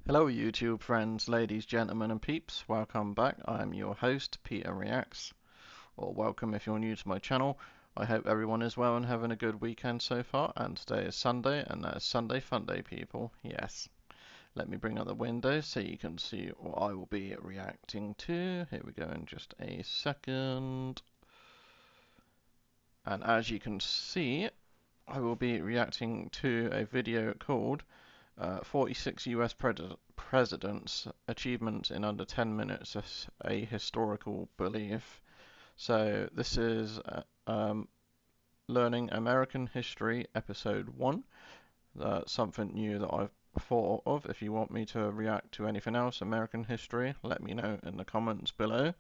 Hello YouTube friends, ladies, gentlemen and peeps, welcome back. I'm your host, Peter Reacts, or welcome if you're new to my channel. I hope everyone is well and having a good weekend so far, and today is Sunday, and that is Sunday Fun Day, people, yes. Let me bring up the window so you can see what I will be reacting to. Here we go in just a second. And as you can see, I will be reacting to a video called 46 US presidents' achievements in under 10 minutes, a historical belief. So this is Learning American History Episode 1. Something new that I've thought of. If you want me to react to anything else American history, let me know in the comments below.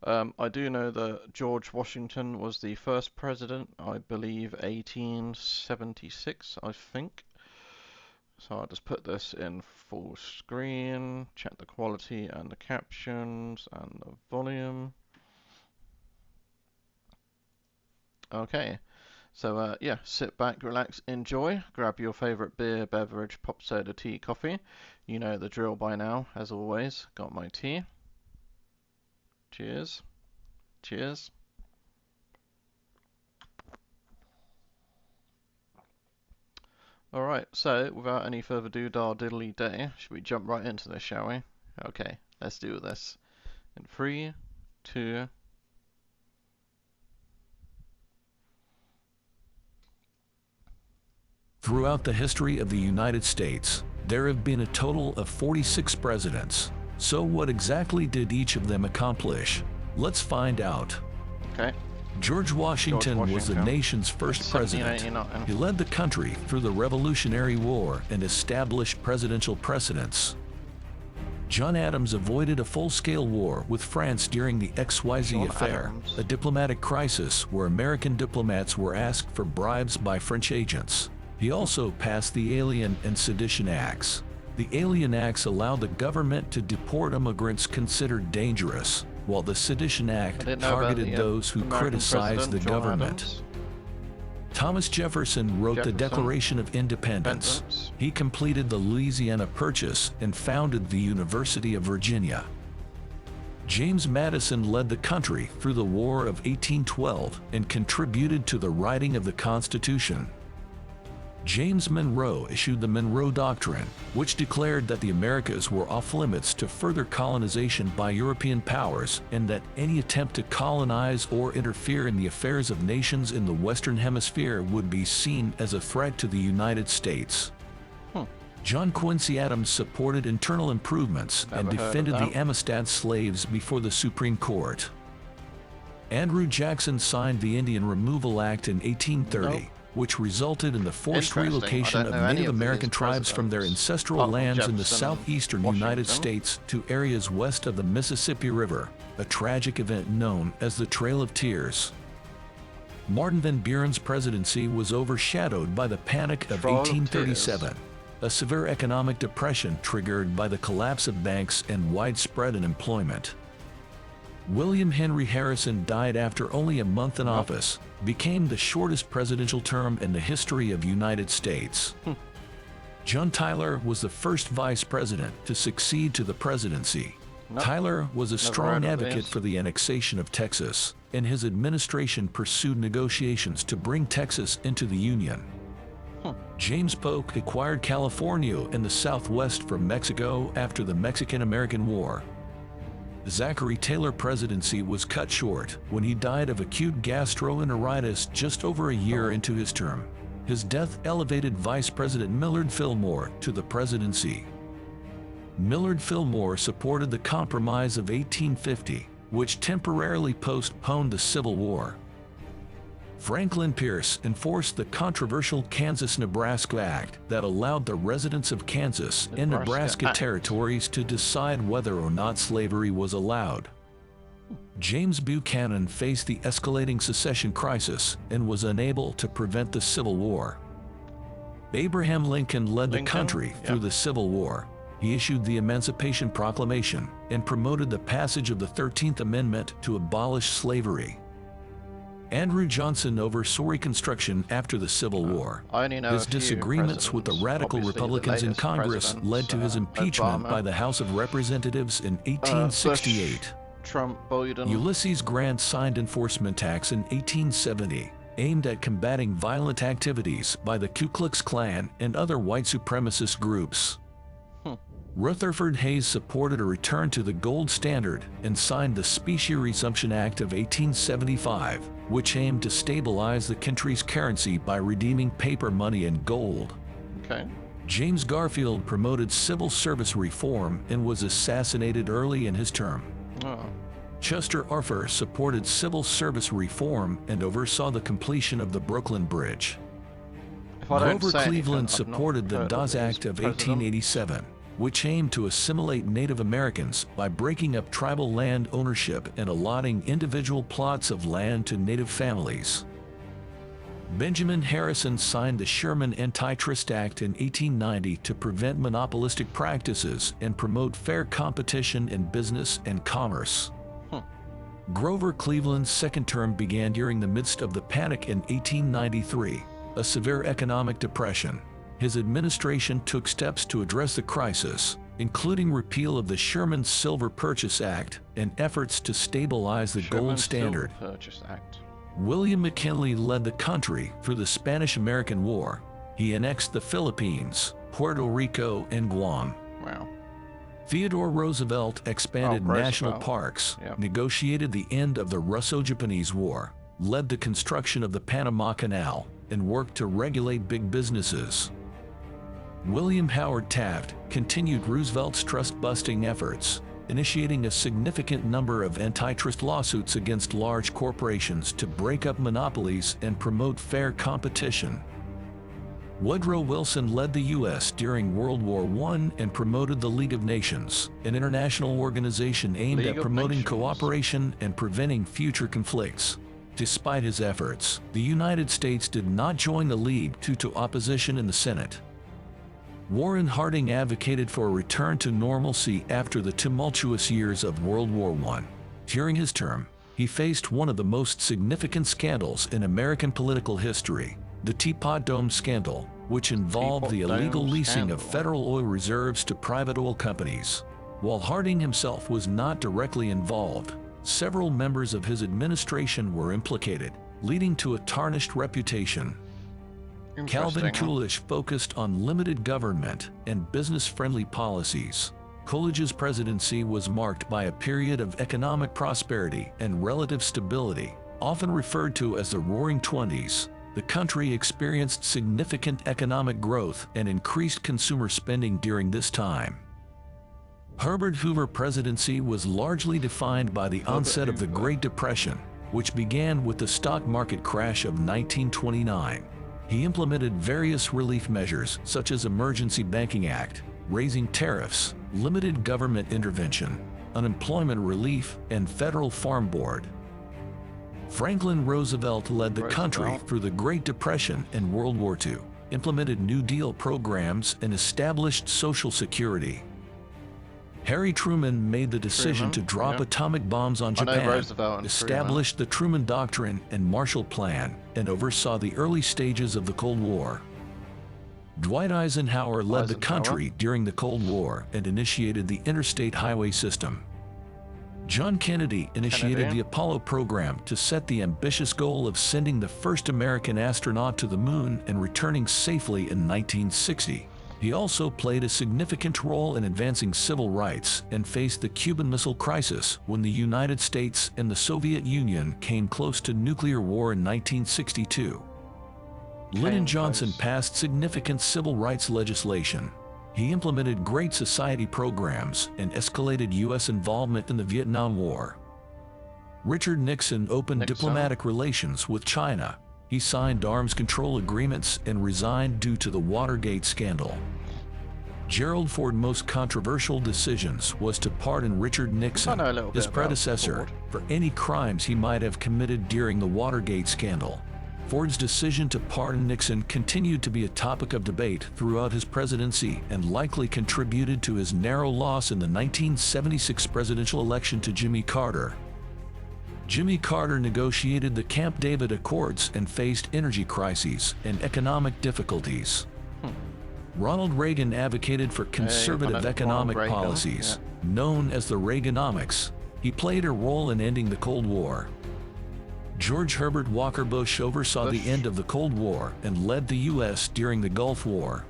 I do know that George Washington was the first president, I believe 1876, I think. So I'll just put this in full screen, check the quality and the captions and the volume. Okay, so yeah, sit back, relax, enjoy, grab your favourite beer, beverage, pop soda, tea, coffee. You know the drill by now, as always. Got my tea. Cheers. Cheers. Alright, so without any further ado, diddly day, should we jump right into this, shall we? Okay, let's do this. In 3, 2... Throughout the history of the United States, there have been a total of 46 presidents. So what exactly did each of them accomplish? Let's find out. Okay. George Washington was the nation's first president. He led the country through the Revolutionary War and established presidential precedents. John Adams avoided a full-scale war with France during the XYZ affair, a diplomatic crisis where American diplomats were asked for bribes by French agents. He also passed the Alien and Sedition Acts. The Alien Acts allowed the government to deport immigrants considered dangerous, while the Sedition Act targeted those who criticized the government. Thomas Jefferson wrote the Declaration of Independence. He completed the Louisiana Purchase and founded the University of Virginia. James Madison led the country through the War of 1812 and contributed to the writing of the Constitution. James Monroe issued the Monroe Doctrine, which declared that the Americas were off-limits to further colonization by European powers and that any attempt to colonize or interfere in the affairs of nations in the Western Hemisphere would be seen as a threat to the United States. John Quincy Adams supported internal improvements and defended the Amistad slaves before the Supreme Court. Andrew Jackson signed the Indian Removal Act in 1830. Which resulted in the forced relocation of Native American tribes from their ancestral lands in the southeastern United States to areas west of the Mississippi River, a tragic event known as the Trail of Tears. Martin Van Buren's presidency was overshadowed by the Panic of 1837, a severe economic depression triggered by the collapse of banks and widespread unemployment. William Henry Harrison died after only a month in office, became the shortest presidential term in the history of the United States. John Tyler was the first vice president to succeed to the presidency. Tyler was a strong advocate for the annexation of Texas, and his administration pursued negotiations to bring Texas into the Union. James Polk acquired California in the Southwest from Mexico after the Mexican-American War. The Zachary Taylor presidency was cut short when he died of acute gastroenteritis just over a year into his term. His death elevated Vice President Millard Fillmore to the presidency. Millard Fillmore supported the Compromise of 1850, which temporarily postponed the Civil War. Franklin Pierce enforced the controversial Kansas-Nebraska Act that allowed the residents of Kansas and Nebraska territories to decide whether or not slavery was allowed. James Buchanan faced the escalating secession crisis and was unable to prevent the Civil War. Abraham Lincoln led the country through the Civil War. He issued the Emancipation Proclamation and promoted the passage of the 13th Amendment to abolish slavery. Andrew Johnson oversaw Reconstruction after the Civil War. His disagreements with the radical Republicans in Congress led to his impeachment by the House of Representatives in 1868. Bush, Trump, Biden. Ulysses Grant signed enforcement acts in 1870, aimed at combating violent activities by the Ku Klux Klan and other white supremacist groups. Rutherford Hayes supported a return to the gold standard and signed the Specie Resumption Act of 1875, which aimed to stabilize the country's currency by redeeming paper money and gold. Okay. James Garfield promoted civil service reform and was assassinated early in his term. Oh. Chester Arthur supported civil service reform and oversaw the completion of the Brooklyn Bridge. Grover Cleveland supported the Dawes Act of 1887, which aimed to assimilate Native Americans by breaking up tribal land ownership and allotting individual plots of land to Native families. Benjamin Harrison signed the Sherman Antitrust Act in 1890 to prevent monopolistic practices and promote fair competition in business and commerce. Grover Cleveland's second term began during the midst of the Panic in 1893, a severe economic depression. His administration took steps to address the crisis, including repeal of the Sherman Silver Purchase Act and efforts to stabilize the gold standard. William McKinley led the country through the Spanish-American War. He annexed the Philippines, Puerto Rico, and Guam. Wow. Theodore Roosevelt expanded national parks, negotiated the end of the Russo-Japanese War, led the construction of the Panama Canal, and worked to regulate big businesses. William Howard Taft continued Roosevelt's trust-busting efforts, initiating a significant number of antitrust lawsuits against large corporations to break up monopolies and promote fair competition. Woodrow Wilson led the U.S. during World War I and promoted the League of Nations, an international organization aimed at promoting cooperation and preventing future conflicts. Despite his efforts, the United States did not join the League due to opposition in the Senate. Warren Harding advocated for a return to normalcy after the tumultuous years of World War I. During his term, he faced one of the most significant scandals in American political history, the Teapot Dome scandal, which involved the illegal leasing of federal oil reserves to private oil companies. While Harding himself was not directly involved, several members of his administration were implicated, leading to a tarnished reputation. Calvin Coolidge focused on limited government and business-friendly policies. Coolidge's presidency was marked by a period of economic prosperity and relative stability, often referred to as the Roaring Twenties. The country experienced significant economic growth and increased consumer spending during this time. Herbert Hoover's presidency was largely defined by the onset of the Great Depression, which began with the stock market crash of 1929. He implemented various relief measures such as Emergency Banking Act, raising tariffs, limited government intervention, unemployment relief, and Federal Farm Board. Franklin Roosevelt led the country through the Great Depression and World War II, implemented New Deal programs, and established Social Security. Harry Truman made the decision to drop atomic bombs on Japan, established the Truman Doctrine and Marshall Plan, and oversaw the early stages of the Cold War. Dwight Eisenhower led the country during the Cold War and initiated the interstate highway system. John Kennedy initiated the Apollo program to set the ambitious goal of sending the first American astronaut to the moon and returning safely in 1960. He also played a significant role in advancing civil rights and faced the Cuban Missile Crisis when the United States and the Soviet Union came close to nuclear war in 1962. Lyndon Johnson passed significant civil rights legislation. He implemented Great Society programs and escalated U.S. involvement in the Vietnam War. Richard Nixon opened diplomatic relations with China. He signed arms control agreements and resigned due to the Watergate scandal. Gerald Ford's most controversial decisions was to pardon Richard Nixon, his predecessor, for any crimes he might have committed during the Watergate scandal. Ford's decision to pardon Nixon continued to be a topic of debate throughout his presidency and likely contributed to his narrow loss in the 1976 presidential election to Jimmy Carter. Jimmy Carter negotiated the Camp David Accords and faced energy crises and economic difficulties. Ronald Reagan advocated for conservative economic policies, known as the Reaganomics. He played a role in ending the Cold War. George Herbert Walker Bush oversaw the end of the Cold War and led the U.S. during the Gulf War.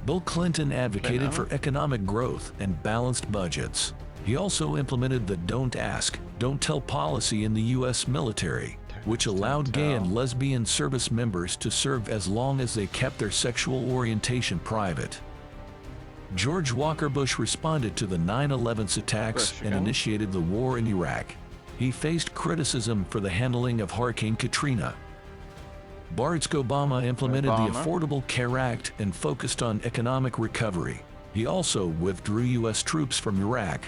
Bill Clinton advocated for economic growth and balanced budgets. He also implemented the Don't Ask, Don't Tell policy in the U.S. military, which allowed gay and lesbian service members to serve as long as they kept their sexual orientation private. George Walker Bush responded to the 9/11 attacks and initiated the war in Iraq. He faced criticism for the handling of Hurricane Katrina. Barack Obama implemented the Affordable Care Act and focused on economic recovery. He also withdrew U.S. troops from Iraq.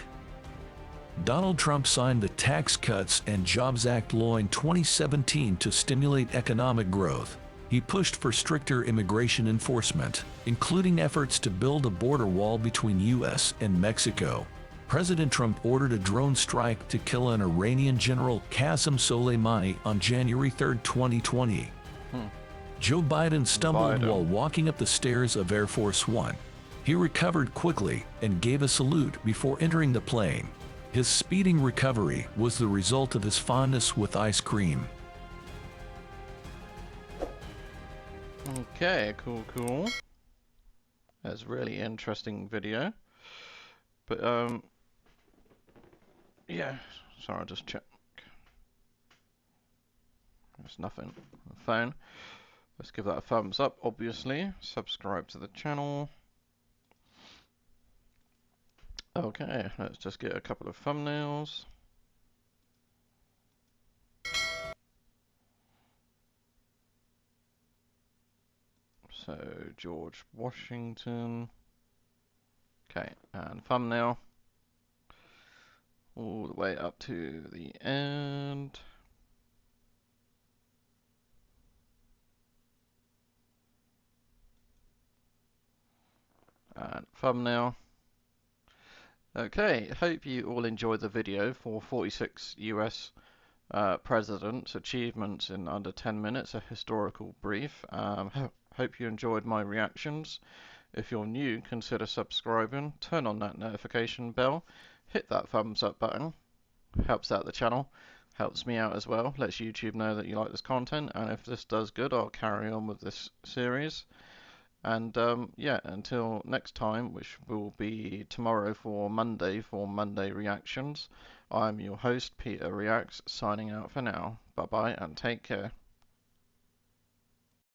Donald Trump signed the Tax Cuts and Jobs Act law in 2017 to stimulate economic growth. He pushed for stricter immigration enforcement, including efforts to build a border wall between U.S. and Mexico. President Trump ordered a drone strike to kill an Iranian general, Qasem Soleimani, on January 3, 2020. Joe Biden stumbled while walking up the stairs of Air Force One. He recovered quickly and gave a salute before entering the plane. His speeding recovery was the result of his fondness with ice cream. Okay, cool. That's a really interesting video. But, yeah. Sorry, I'll just check. There's nothing on the phone. Let's give that a thumbs up, obviously. Subscribe to the channel. Okay, let's just get a couple of thumbnails. So, George Washington. Okay, and thumbnail. All the way up to the end. And thumbnail. Okay, hope you all enjoyed the video for 46 US presidents' achievements in under 10 minutes, a historical brief. Hope you enjoyed my reactions. If you're new, consider subscribing, turn on that notification bell, hit that thumbs up button, helps out the channel, helps me out as well, lets YouTube know that you like this content, and if this does good, I'll carry on with this series. And yeah, until next time, which will be tomorrow for Monday reactions, I'm your host, Peter Reacts, signing out for now. Bye bye and take care.